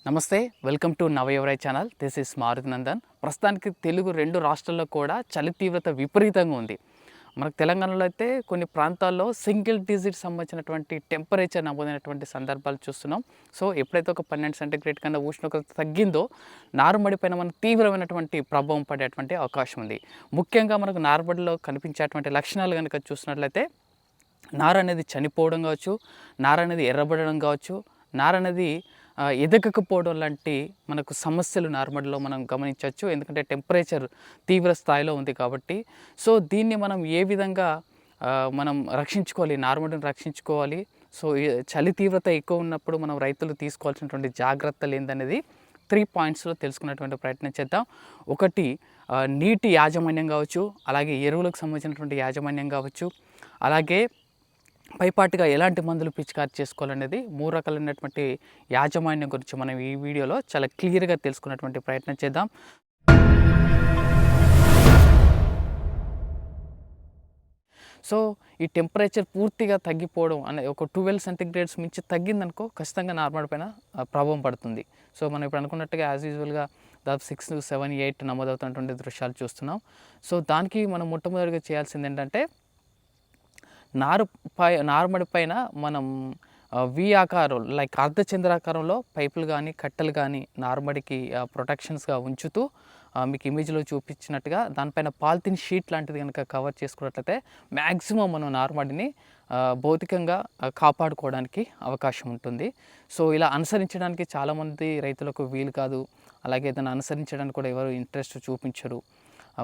నమస్తే, welcome to నవయువరై channel. This is Maruti Nandan. ప్రస్తుతానికి తెలుగు 2 రాష్ట్రాల్లో కూడా చలి తీవ్రత విపరీతంగా ఉంది. మనకు తెలంగాణలో అయితే కొన్ని ప్రాంతాల్లో సింగిల్ డిజిట్ సంబంధించినటువంటి టెంపరేచర్ నమోదైనటువంటి సందర్భాలు చూస్తున్నాం. సో ఎప్పుడైతే ఒక 12 సెంటీగ్రేడ్ కన్నా ఉష్ణోగ్రత తగ్గిందో నారుమడి పైన మనకు తీవ్రమైనటువంటి ప్రభావం పడేటువంటి అవకాశం ఉంది. ముఖ్యంగా మనకు నారుమడిలో కనిపించేటువంటి లక్షణాలు కనుక చూసినట్లయితే నార అనేది చనిపోవడం కావచ్చు, నార అనేది ఎర్రబడడం కావచ్చు, నార అనేది ఎదగకపోవడం లాంటి మనకు సమస్యలు నార్మల్‌లో మనం గమనించవచ్చు. ఎందుకంటే టెంపరేచర్ తీవ్ర స్థాయిలో ఉంది కాబట్టి. సో దీన్ని మనం ఏ విధంగా మనం రక్షించుకోవాలి, నార్మల్‌ని రక్షించుకోవాలి. సో ఈ చలి తీవ్రత ఎక్కువ ఉన్నప్పుడు మనం రైతులు తీసుకోవాల్సినటువంటి జాగ్రత్తలు ఏందనేది 3 పాయింట్స్‌లో తెలుసుకునేటువంటి ప్రయత్నం చేద్దాం. ఒకటి నీటి యాజమాన్యం కావచ్చు, అలాగే ఎరువులకు సంబంధించినటువంటి యాజమాన్యం కావచ్చు, అలాగే పైపాటుగా ఎలాంటి మందులు పిచికారి చేసుకోవాలనేది 3 రకాలైనటువంటి యాజమాన్యం గురించి మనం ఈ వీడియోలో చాలా క్లియర్‌గా తెలుసుకునేటువంటి ప్రయత్నం చేద్దాం. సో ఈ టెంపరేచర్ పూర్తిగా తగ్గిపోవడం అనే ఒక 12 సెంటీగ్రేడ్స్ మించి తగ్గిందనుకో ఖచ్చితంగా నార్మల్ పైన ప్రభావం పడుతుంది. సో మనం ఇప్పుడు అనుకున్నట్టుగా యాజ్ యూజువల్‌గా దాదాపు 6, 7, 8 నమోదవుతున్నటువంటి దృశ్యాలు చూస్తున్నాం. సో దానికి మనం మొట్టమొదటిగా చేయాల్సింది ఏంటంటే నారుమడి పైన మనం వి ఆకారం లైక్ అర్ధచంద్రాకారంలో పైపులు కానీ కట్టెలు కానీ నారుమడికి ప్రొటెక్షన్స్గా ఉంచుతూ మీకు ఇమేజ్లో చూపించినట్టుగా దానిపైన పాలిథిన్ షీట్ లాంటిది కనుక కవర్ చేసుకున్నట్లయితే మ్యాక్సిమం మనం నారుమడిని భౌతికంగా కాపాడుకోవడానికి అవకాశం ఉంటుంది. సో ఇలా అనుసరించడానికి చాలామంది రైతులకు వీలు కాదు. అలాగే దాన్ని అనుసరించడానికి కూడా ఎవరు ఇంట్రెస్ట్ చూపించరు.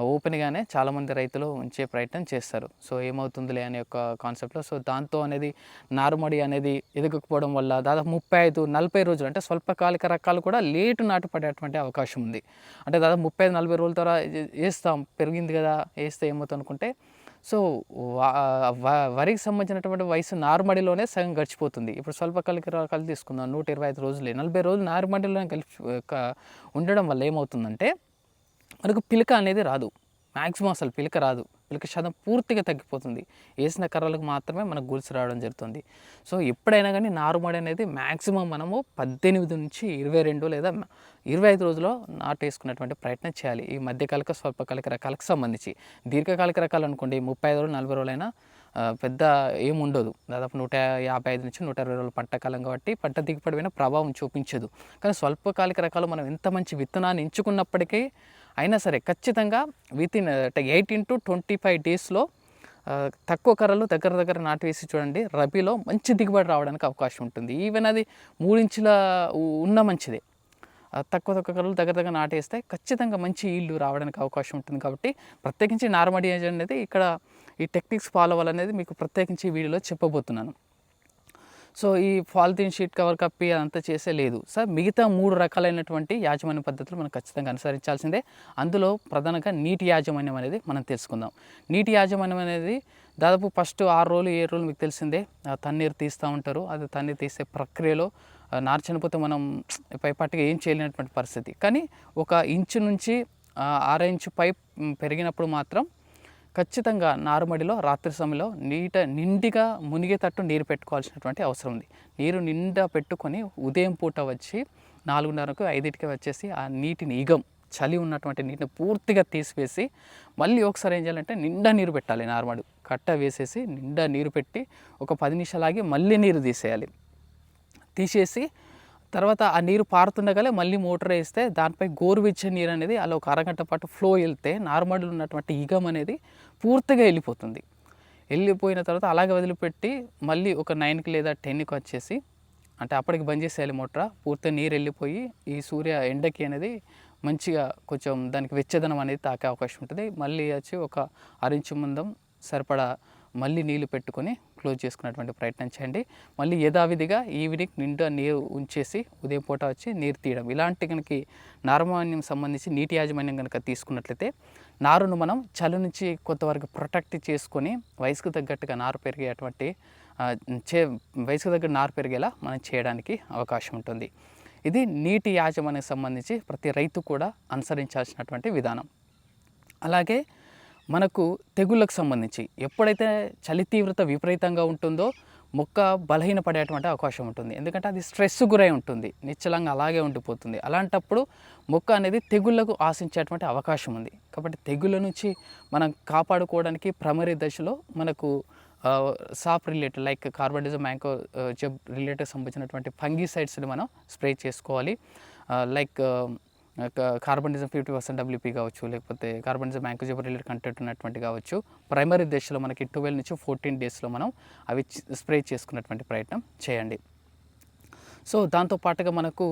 ఓపెన్‌గానే చాలామంది రైతులు ఉంచే ప్రయత్నం చేస్తారు. సో ఏమవుతుందిలే అనే ఒక కాన్సెప్ట్‌లో సో దాంతో అనేది నారుమడి అనేది ఎదగకపోవడం వల్ల దాదాపు 35, 40 రోజులు అంటే స్వల్పకాలిక రకాలు కూడా లేటు నాటుపడేటువంటి అవకాశం ఉంది. అంటే దాదాపు 35, 40 రోజుల తర్వాత ఏస్తాం పెరిగింది కదా ఏస్తే ఏమవుతుంది అనుకుంటే సో వరికి సంబంధించినటువంటి వయసు నారుమడిలోనే సగం గడిచిపోతుంది. ఇప్పుడు స్వల్పకాలిక రకాలు తీసుకుందాం 125 రోజులే 40 రోజులు నారుమడిలోనే ఉండడం వల్ల ఏమవుతుందంటే మనకు పిలక అనేది రాదు. మ్యాక్సిమం అసలు పిలక రాదు. పిలక శాతం పూర్తిగా తగ్గిపోతుంది. వేసిన కర్రలకు మాత్రమే మనకు గులిసి రావడం జరుగుతుంది. సో ఎప్పుడైనా కానీ నారుమడి అనేది మ్యాక్సిమం మనము 18 నుంచి 22 లేదా 25 రోజుల్లో నాటేసుకునేటువంటి ప్రయత్నం చేయాలి. ఈ మధ్యకాలిక స్వల్పకాలిక రకాలకు సంబంధించి. దీర్ఘకాలిక రకాలు అనుకోండి 35 రోజులు 40 రోజులైనా పెద్ద ఏముండదు. దాదాపు 155 నుంచి 160 రోజుల పంట కాలం కాబట్టి పంట దిగుబడి పైన ప్రభావం చూపించదు. కానీ స్వల్పకాలిక రకాలు మనం ఎంత మంచి విత్తనాన్ని ఎంచుకున్నప్పటికీ అయినా సరే ఖచ్చితంగా వితిన్ 18 to 25 డేస్‌లో తక్కువ కర్రలు దగ్గర నాటివేసి చూడండి. రబీలో మంచి దిగుబడి రావడానికి అవకాశం ఉంటుంది. ఈవెన్ అది 3 ఇంచుల ఉన్న మంచిదే. తక్కువ కర్రలు దగ్గర నాటేస్తే ఖచ్చితంగా మంచి ఈల్డ్ రావడానికి అవకాశం ఉంటుంది. కాబట్టి ప్రత్యేకించి నారుమడి అనేది ఇక్కడ ఈ టెక్నిక్స్ ఫాలో అవ్వాలనేది మీకు ప్రత్యేకించి ఈ వీడియోలో చెప్పబోతున్నాను. సో ఈ పాలిథిన్ షీట్ కవర్ కప్పి అదంతా చేసే లేదు సార్. మిగతా 3 రకాలైనటువంటి యాజమాన్య పద్ధతులు మనం ఖచ్చితంగా అనుసరించాల్సిందే. అందులో ప్రధానంగా నీటి యాజమాన్యం అనేది మనం తెలుసుకుందాం. నీటి యాజమాన్యం అనేది దాదాపు ఫస్ట్ 6 రోజులు 7 రోజులు మీకు తెలిసిందే తన్నీరు తీస్తూ ఉంటారు. అది తన్నీరు తీసే ప్రక్రియలో నారు చనిపోతే మనం పైపాటిగా ఏం చేయలేనటువంటి పరిస్థితి. కానీ 1 ఇంచు నుంచి 1/2 ఇంచు పైప్ పెరిగినప్పుడు మాత్రం ఖచ్చితంగా నారుమడిలో రాత్రి సమయంలో నిండిగా మునిగేటట్టు నీరు పెట్టుకోవాల్సినటువంటి అవసరం ఉంది. నీరు నిండా పెట్టుకొని ఉదయం పూట వచ్చి 4:30కు 5కి వచ్చేసి ఆ నీటిని చలి ఉన్నటువంటి నీటిని పూర్తిగా తీసివేసి మళ్ళీ ఒకసారి ఏం చేయాలంటే నిండా నీరు పెట్టాలి. నారుమడి కట్ట వేసేసి నిండా నీరు పెట్టి ఒక 10 నిమిషాలు ఆగి మళ్ళీ నీరు తీసేసి తర్వాత ఆ నీరు పారుతుండగానే మళ్ళీ మోటార్ వేస్తే దానిపై గోరువెచ్చని నీరు అనేది అలా ఒక అరగంట పాటు ఫ్లో వెళ్తే నార్మల్ ఉన్నటువంటి అనేది పూర్తిగా వెళ్ళిపోయిన తర్వాత అలాగే వదిలిపెట్టి మళ్ళీ ఒక 9కి లేదా 10కి వచ్చేసి అంటే అప్పటికి బంద్ చేసేయాలి మోటార్. పూర్తిగా నీరు వెళ్ళిపోయి ఈ సూర్య ఎండకి అనేది మంచిగా కొంచెం దానికి వెచ్చదనం అనేది తాకే అవకాశం ఉంటుంది. మళ్ళీ వచ్చి ఒక 6 ఇంచు మందం సరిపడా మళ్ళీ నీళ్ళు పెట్టుకొని క్లోజ్ చేసుకునేటువంటి ప్రయత్నం చేయండి. మళ్ళీ యథావిధిగా ఈవినింగ్ నిండా నీరు ఉంచేసి ఉదయం పూట వచ్చి నీరు తీయడం. ఇలాంటి కనుక నారుమడికి సంబంధించి నీటి యాజమాన్యం కనుక తీసుకున్నట్లయితే నారును మనం చలి నుంచి కొంతవరకు ప్రొటెక్ట్ చేసుకొని వయసుకు తగ్గట్టుగా నారు పెరిగేటువంటి వయసుకు తగ్గ నారు పెరిగేలా మనం చేయడానికి అవకాశం ఉంటుంది. ఇది నీటి యాజమాన్యానికి సంబంధించి ప్రతి రైతు కూడా అనుసరించాల్సినటువంటి విధానం. అలాగే మనకు తెగుళ్ళకు సంబంధించి ఎప్పుడైతే చలి తీవ్రత విపరీతంగా ఉంటుందో మొక్క బలహీనపడేటువంటి అవకాశం ఉంటుంది. ఎందుకంటే అది స్ట్రెస్ గురై ఉంటుంది, నిశ్చలంగా అలాగే ఉండిపోతుంది. అలాంటప్పుడు మొక్క అనేది తెగుళ్లకు ఆశించేటువంటి అవకాశం ఉంది. కాబట్టి తెగుళ్ళ నుంచి మనం కాపాడుకోవడానికి ప్రైమరీ దశలో మనకు సాప్ రిలేటెడ్ లైక్ కార్బనిజం మ్యాంకో జబ్ రిలేటెడ్ సంబంధించినటువంటి ఫంగిసైడ్స్ని మనం స్ప్రే చేసుకోవాలి. లైక్ కార్బనిజం 50% WP కావచ్చు, లేకపోతే కార్బనిజం మ్యాంకోజెబ్ రిలేటెడ్ కంటెంట్ ఉన్నటువంటి కావచ్చు. ప్రైమరీ దశలో మనకి 12 నుంచి 14 డేస్లో మనం అవి స్ప్రే చేసుకున్నటువంటి ప్రయత్నం చేయండి. సో దాంతోపాటుగా మనకు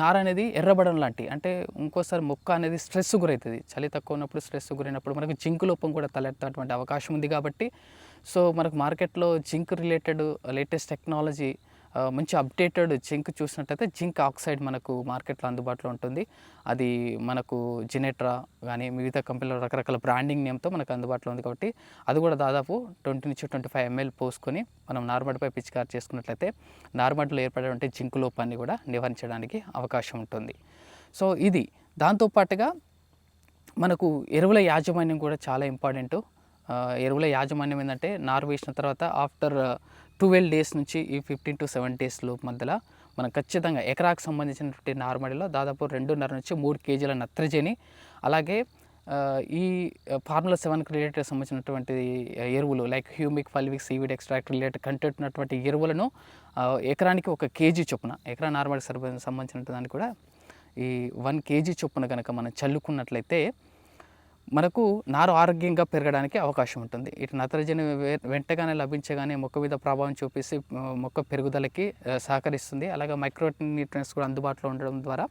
నార అనేది ఎర్రబడం లాంటి, అంటే ఇంకోసారి మొక్క అనేది స్ట్రెస్ గురవుతుంది. చలి తక్కువ ఉన్నప్పుడు, స్ట్రెస్ గురైనప్పుడు మనకు జింక్ లోపం కూడా తలెత్తేటువంటి అవకాశం ఉంది. కాబట్టి సో మనకు మార్కెట్లో జింక్ రిలేటెడ్ లేటెస్ట్ టెక్నాలజీ మంచి అప్డేటెడ్ జింక్ చూసినట్టయితే జింక్ ఆక్సైడ్ మనకు మార్కెట్లో అందుబాటులో ఉంటుంది. అది మనకు జినెట్రా కానీ మిగతా కంపెనీలో రకరకాల బ్రాండింగ్ నేమ్తో మనకు అందుబాటులో ఉంది. కాబట్టి అది కూడా దాదాపు 20 నుంచి 25 ml పోసుకొని మనం నారుమడిపై పిచికారి చేసుకున్నట్లయితే నారుమడిలో ఏర్పడేటువంటి జింక్ లోపాన్ని కూడా నివారించడానికి అవకాశం ఉంటుంది. సో ఇది దాంతోపాటుగా మనకు ఎరువుల యాజమాన్యం కూడా చాలా ఇంపార్టెంట్. ఎరువుల యాజమాన్యం ఏంటంటే నారు వేసిన తర్వాత ఆఫ్టర్ 12 డేస్ నుంచి ఈ 15 to 7 డేస్ లోపు మధ్యలో మనం ఖచ్చితంగా ఎకరాకు సంబంధించినటువంటి నారుమడిలో దాదాపు 2.5 నుంచి 3 kgల నత్రజని, అలాగే ఈ ఫార్ములా 7కి రిలేటెడ్ సంబంధించినటువంటి ఎరువులు like humic, fulvic, seaweed extract related content ఉన్నటువంటి ఎరువులను ఎకరానికి 1 kg చొప్పున, ఎకరా నారుమడి సంబంధించిన దానికి కూడా ఈ 1 kg చొప్పున కనుక మనం చల్లుకున్నట్లయితే మనకు నారు ఆరోగ్యంగా పెరగడానికి అవకాశం ఉంటుంది. ఇటు నత్రజని వెంటగానే లభించగానే మొక్క మీద ప్రభావం చూపిస్తే మొక్క పెరుగుదలకి సహకరిస్తుంది. అలాగే మైక్రో న్యూట్రియన్స్ కూడా అందుబాటులో ఉండడం ద్వారా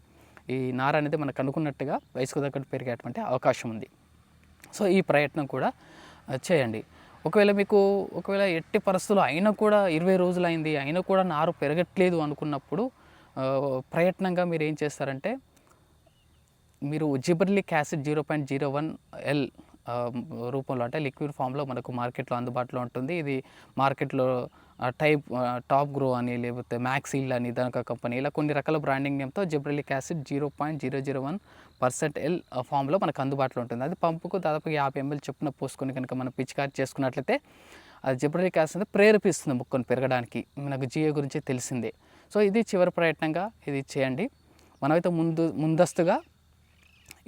ఈ నార అనేది మనకు అనుకున్నట్టుగా వయసుకు తగ్గట్టు పెరిగేటువంటి అవకాశం ఉంది. సో ఈ ప్రయత్నం కూడా చేయండి. ఒకవేళ ఎట్టి పరిస్థితులు అయినా కూడా 20 రోజులు అయింది, అయినా కూడా నారు పెరగట్లేదు అనుకున్నప్పుడు ప్రయత్నంగా మీరు ఏం చేస్తారంటే మీరు జిబర్లిక్ యాసిడ్ 0.01 L రూపంలో, అంటే లిక్విడ్ ఫామ్లో మనకు మార్కెట్లో అందుబాటులో ఉంటుంది. ఇది మార్కెట్లో టాప్ గ్రో అని, లేకపోతే మ్యాక్సిల్ అని దానిక కంపెనీ, ఇలా కొన్ని రకాల బ్రాండింగ్ నేమ్తో జిబ్రెలిక్ యాసిడ్ 0.001% L ఫామ్లో మనకు అందుబాటులో ఉంటుంది. అది పంపుకు దాదాపు 50 ml చొప్పున పోసుకొని కనుక మనం పిచికారి చేసుకున్నట్లయితే అది జిబ్రెలిక్ యాసిడ్ ప్రేరేపిస్తుంది మొక్కను పెరగడానికి. మనకు జియో గురించి తెలిసిందే. సో ఇది చివరి ప్రయత్నంగా ఇది చేయండి. మనమైతే ముందస్తుగా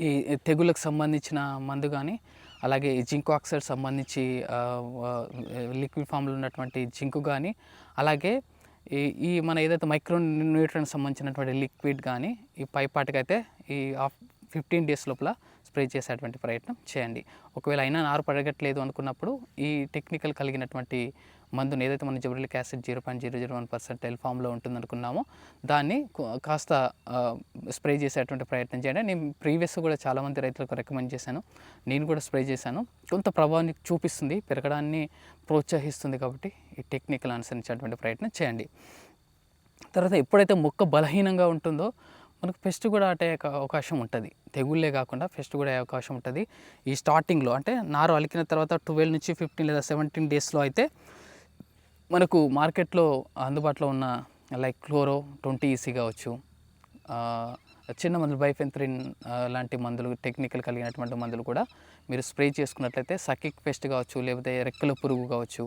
ఈ తెగుళ్ళకు సంబంధించిన మందు కానీ, అలాగే జింక్ ఆక్సైడ్ సంబంధించి లిక్విడ్ ఫామ్లో ఉన్నటువంటి జింకు కానీ, అలాగే ఈ మన ఏదైతే మైక్రో న్యూట్రియన్స్ సంబంధించినటువంటి లిక్విడ్ కానీ ఈ పైపాటికైతే ఈ 15 డేస్ లోపల స్ప్రే చేసేటువంటి ప్రయత్నం చేయండి. ఒకవేళ అయినా నారు పడగట్లేదు అనుకున్నప్పుడు ఈ టెక్నికల్ కలిగినటువంటి మందుని ఏదైతే మనం జిబ్రెలిక్ యాసిడ్ 0.001% L ఫామ్లో ఉంటుందనుకున్నామో దాన్ని కాస్త స్ప్రే చేసేటువంటి ప్రయత్నం చేయండి. నేను ప్రీవియస్ కూడా చాలామంది రైతులకు రికమెండ్ చేశాను, నేను కూడా స్ప్రే చేశాను. కొంత ప్రభావాన్ని చూపిస్తుంది, పెరగడాన్ని ప్రోత్సహిస్తుంది. కాబట్టి ఈ టెక్నికల్ అనుసరించేటువంటి ప్రయత్నం చేయండి. తర్వాత ఎప్పుడైతే మొక్క బలహీనంగా ఉంటుందో మనకు పెస్ట్ కూడా అటే అవకాశం ఉంటుంది. తెగుళ్ళే కాకుండా పెస్ట్ కూడా అయ్యే అవకాశం ఉంటుంది. ఈ స్టార్టింగ్లో అంటే నారు అలికిన తర్వాత 12 నుంచి 15 లేదా 17 డేస్లో అయితే మనకు మార్కెట్లో అందుబాటులో ఉన్న లైక్ క్లోరో 20 EC కావచ్చు, చిన్న మందులు బైఫెన్థ్రిన్ లాంటి మందులు, టెక్నికల్ కలిగినటువంటి మందులు కూడా మీరు స్ప్రే చేసుకున్నట్లయితే సకిక్ పెస్ట్ కావచ్చు, లేకపోతే రెక్కల పురుగు కావచ్చు,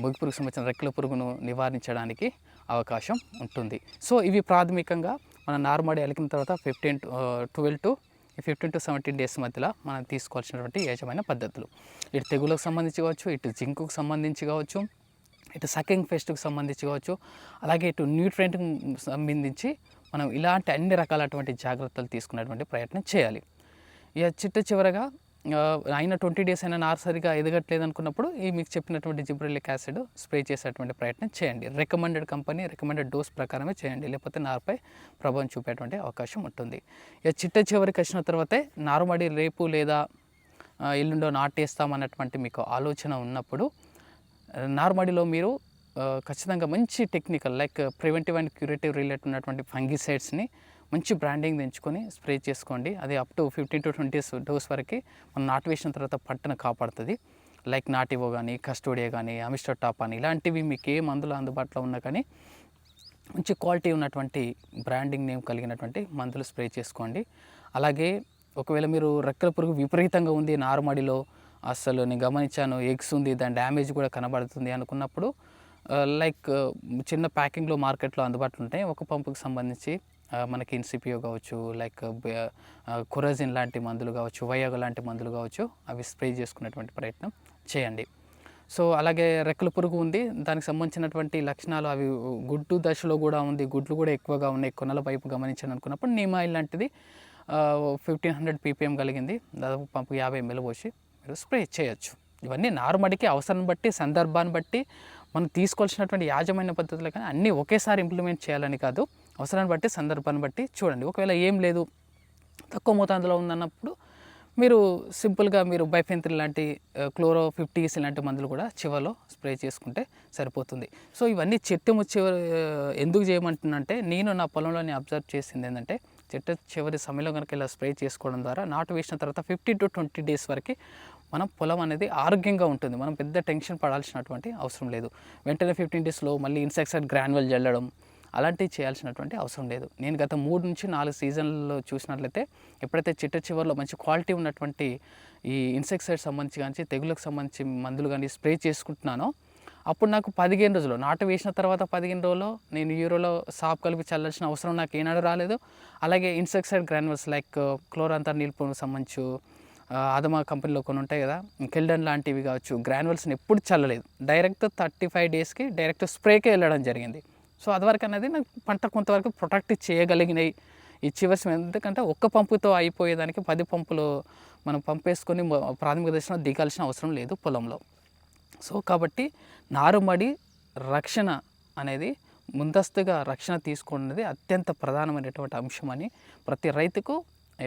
మొగి పురుగు సంబంధించిన రెక్కల పురుగును నివారించడానికి అవకాశం ఉంటుంది. సో ఇవి ప్రాథమికంగా మన నారుమడి అలికిన తర్వాత 12 to 17 డేస్ మధ్యలో మనం తీసుకోవాల్సినటువంటి యాజమాన్య పద్ధతులు. ఇటు తెగులకు సంబంధించి కావచ్చు, ఇటు జింకుకు సంబంధించి కావచ్చు, ఇటు సకింగ్ పెస్ట్కి సంబంధించి కావచ్చు, అలాగే ఇటు న్యూట్రియంట్కి సంబంధించి మనం ఇలాంటి అన్ని రకాలటువంటి జాగ్రత్తలు తీసుకునేటువంటి ప్రయత్నం చేయాలి. ఇక చివరగా అయినా 20 డేస్ అయినా నారు సరిగా ఎదగట్లేదు అనుకున్నప్పుడు ఈ మీకు చెప్పినటువంటి జిబ్రెలిక్ యాసిడ్ స్ప్రే చేసేటువంటి ప్రయత్నం చేయండి. రికమెండెడ్ కంపెనీ రికమెండెడ్ డోస్ ప్రకారమే చేయండి, లేకపోతే నారుపై ప్రభావం చూపేటువంటి అవకాశం ఉంటుంది. ఇక చివరికి వచ్చిన తర్వాతే నారుమడి రేపు లేదా ఎల్లుండో నాటేస్తామన్నటువంటి మీకు ఆలోచన ఉన్నప్పుడు నారుమడిలో మీరు ఖచ్చితంగా మంచి technical like preventive and curative related ఉన్నటువంటి ఫంగిసైడ్స్ని మంచి బ్రాండింగ్ తెంచుకొని స్ప్రే చేసుకోండి. అది అప్ టు 15 to 20 డోస్ వరకు మనం నాటు వేసిన తర్వాత పంటను కాపాడుతుంది. లైక్ నాటివో కానీ, కస్టోడియా కానీ, అమిస్టర్ టాప్ అని ఇలాంటివి మీకు ఏ మందులు అందుబాటులో ఉన్నా కానీ మంచి క్వాలిటీ ఉన్నటువంటి బ్రాండింగ్ నేమ్ కలిగినటువంటి మందులు స్ప్రే చేసుకోండి. అలాగే ఒకవేళ మీరు రెక్కల పురుగు విపరీతంగా ఉంది నారుమడిలో, అసలు నేను గమనించాను ఎగ్స్ ఉంది, దాని డ్యామేజ్ కూడా కనబడుతుంది అనుకున్నప్పుడు లైక్ చిన్న ప్యాకింగ్లో మార్కెట్లో అందుబాటులో ఉంటాయి. ఒక పంపుకి సంబంధించి మనకి ఇన్సిపియో కావచ్చు, లైక్ కొరజిన్ లాంటి మందులు కావచ్చు, వయాగో లాంటి మందులు కావచ్చు, అవి స్ప్రే చేసుకునేటువంటి ప్రయత్నం చేయండి. సో అలాగే రెక్కల పురుగు ఉంది, దానికి సంబంధించినటువంటి లక్షణాలు అవి గుడ్డు దశలో కూడా ఉంది, గుడ్లు కూడా ఎక్కువగా ఉన్నాయి, కొనల పైపు గమనించాను అనుకున్నప్పుడు నీమ్ ఆయిల్ లాంటిది 1500 ppm కలిగింది, దాదాపు పంపు 50 ml పోసి మీరు స్ప్రే చేయొచ్చు. ఇవన్నీ నారుమడికి అవసరం బట్టి, సందర్భాన్ని బట్టి మనం తీసుకోవాల్సినటువంటి యాజమాన్య పద్ధతులు, కానీ అన్నీ ఒకేసారి ఇంప్లిమెంట్ చేయాలని కాదు, అవసరాన్ని బట్టి, సందర్భాన్ని బట్టి చూడండి. ఒకవేళ ఏం లేదు, తక్కువ మోతాదులో ఉందన్నప్పుడు మీరు సింపుల్గా మీరు బైఫెంత్రిన్ లాంటి క్లోరో 50 లాంటి మందులు కూడా చివరిలో స్ప్రే చేసుకుంటే సరిపోతుంది. సో ఇవన్నీ చెట్టు చివరి ఎందుకు చేయమంటున్నంటే, నేను నా పొలంలో అబ్జర్వ్ చేసింది ఏంటంటే, చెట్టు చివరి సమయంలో కనుక ఇలా స్ప్రే చేసుకోవడం ద్వారా నాటు వేసిన తర్వాత 15 to 20 days వరకు మనం పొలం అనేది ఆరోగ్యంగా ఉంటుంది. మనం పెద్ద టెన్షన్ పడాల్సినటువంటి అవసరం లేదు. వెంటనే 15 daysలో మళ్ళీ ఇన్సెక్టిసైడ్ గ్రాన్యువల్ జల్లడం అలాంటివి చేయాల్సినటువంటి అవసరం లేదు. నేను గత 3 నుంచి 4 సీజన్లలో చూసినట్లయితే, ఎప్పుడైతే చిట్ట చివరిలో మంచి క్వాలిటీ ఉన్నటువంటి ఈ ఇన్సెక్టిసైడ్ సంబంధించి కానీ తెగుళ్ళకు సంబంధించి మందులు కానీ స్ప్రే చేసుకుంటున్నానో, అప్పుడు నాకు 15 రోజులు, నాటు వేసిన తర్వాత 15 రోజుల్లో నేను యూరోలో సాప్ కలిపి చల్లాల్సిన అవసరం నాకు ఏనాడు రాలేదు. అలాగే ఇన్సెక్టిసైడ్ గ్రాన్యువల్స్ లైక్ క్లోరాంతర్ నీల్పుకు సంబంధించి ఆదమా కంపెనీలో కొన్ని ఉంటాయి కదా, కెల్డన్ లాంటివి కావచ్చు, గ్రాన్యువల్స్ని ఎప్పుడు చల్లలేదు. డైరెక్ట్ 35 daysకి డైరెక్ట్ స్ప్రేకే వెళ్ళడం జరిగింది. సో అదివరకు అనేది నాకు పంట కొంతవరకు ప్రొటెక్ట్ చేయగలిగినాయి ఈ చివరి. ఎందుకంటే ఒక్క పంపుతో అయిపోయేదానికి 10 పంపులు మనం పంపేసుకొని ప్రాథమిక దశలో దిగాల్సిన అవసరం లేదు పొలంలో. సో కాబట్టి నారుమడి రక్షణ అనేది, ముందస్తుగా రక్షణ తీసుకున్నది అత్యంత ప్రధానమైనటువంటి అంశం అని ప్రతి రైతుకు,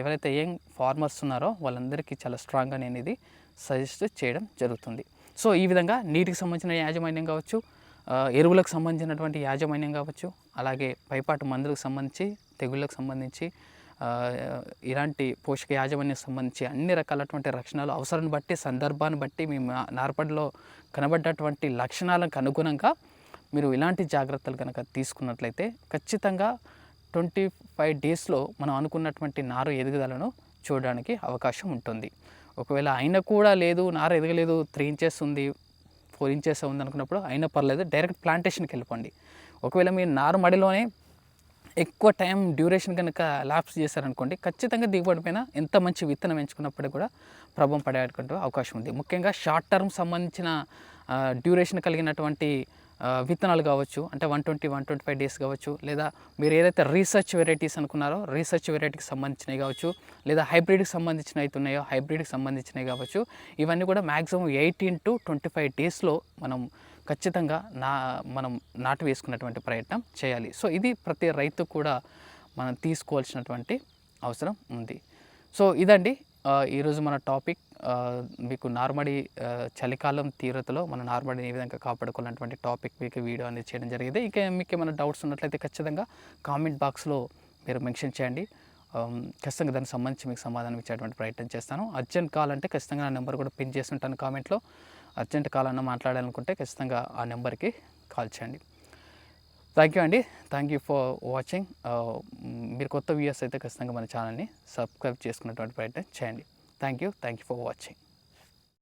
ఎవరైతే యంగ్ ఫార్మర్స్ ఉన్నారో వాళ్ళందరికీ చాలా స్ట్రాంగ్గా నేను ఇది సజెస్ట్ చేయడం జరుగుతుంది. సో ఈ విధంగా నీటికి సంబంధించిన యాజమాన్యం కావచ్చు, ఎరువులకు సంబంధించినటువంటి యాజమాన్యం కావచ్చు, అలాగే పైపాటు మందులకు సంబంధించి, తెగుళ్ళకు సంబంధించి, ఇలాంటి పోషక యాజమాన్యం సంబంధించి అన్ని రకాలటువంటి రక్షణలు అవసరాన్ని బట్టి, సందర్భాన్ని బట్టి, మీ నార్పడిలో కనబడ్డటువంటి లక్షణాలకు అనుగుణంగా మీరు ఇలాంటి జాగ్రత్తలు కనుక తీసుకున్నట్లయితే ఖచ్చితంగా 25 daysలో మనం అనుకున్నటువంటి నారు ఎదుగుదలను చూడడానికి అవకాశం ఉంటుంది. ఒకవేళ అయినా కూడా లేదు, నారు ఎదగలేదు, 3 inches ఉంది, 4 inches ఉంది అనుకున్నప్పుడు అయినా పర్లేదు, డైరెక్ట్ ప్లాంటేషన్కి వెళ్ళిపోండి. ఒకవేళ మీరు నారు మడిలోనే ఎక్కువ టైం డ్యూరేషన్ కనుక ల్యాప్స్ చేశారనుకోండి, ఖచ్చితంగా దిగుబడి పైన ఎంత మంచి విత్తనం ఎంచుకున్నప్పటికీ కూడా ప్రభావం పడేటువంటి అవకాశం ఉంది. ముఖ్యంగా షార్ట్ టర్మ్ సంబంధించిన డ్యూరేషన్ కలిగినటువంటి విత్తనాలు కావచ్చు, అంటే 120-125 days కావచ్చు, లేదా మీరు ఏదైతే రీసెర్చ్ వెరైటీస్ అనుకున్నారో రీసెర్చ్ వెరైటీకి సంబంధించినవి కావచ్చు, లేదా హైబ్రిడ్కి సంబంధించినవి అవుతున్నాయో హైబ్రిడ్కి సంబంధించినవి కావచ్చు, ఇవన్నీ కూడా మ్యాక్సిమం 18 to 25 daysలో మనం ఖచ్చితంగా మనం నాటు వేసుకున్నటువంటి ప్రయత్నం చేయాలి. సో ఇది ప్రతి రైతు కూడా మనం తీసుకోవాల్సినటువంటి అవసరం ఉంది. సో ఇదండి ఈరోజు మన టాపిక్. మీకు నార్మడి చలికాలం తీవ్రతలో మన నార్మడిని ఏ విధంగా కాపాడుకోవాలన్నటువంటి టాపిక్ మీకు వీడియో అనేది చేయడం జరిగింది. ఇంకా మీకు ఏమైనా డౌట్స్ ఉన్నట్లయితే ఖచ్చితంగా కామెంట్ బాక్స్లో మీరు మెన్షన్ చేయండి. ఖచ్చితంగా దానికి సంబంధించి మీకు సమాధానం ఇచ్చేటువంటి ప్రయత్నం చేస్తాను. అర్జెంట్ కాల్ అంటే ఖచ్చితంగా నా నెంబర్ కూడా పిన్ చేసి ఉంటాను కామెంట్లో. అర్జెంట్ కాల్ అన్న మాట్లాడాలనుకుంటే ఖచ్చితంగా ఆ నెంబర్కి కాల్ చేయండి. థ్యాంక్ యూ అండి, థ్యాంక్ యూ ఫర్ వాచింగ్. మీరు కొత్త వ్యూయర్స్ అయితే ఖచ్చితంగా మన ఛానల్ని సబ్స్క్రైబ్ చేసుకునేటువంటి ప్రయత్నం చేయండి. Thank you for watching.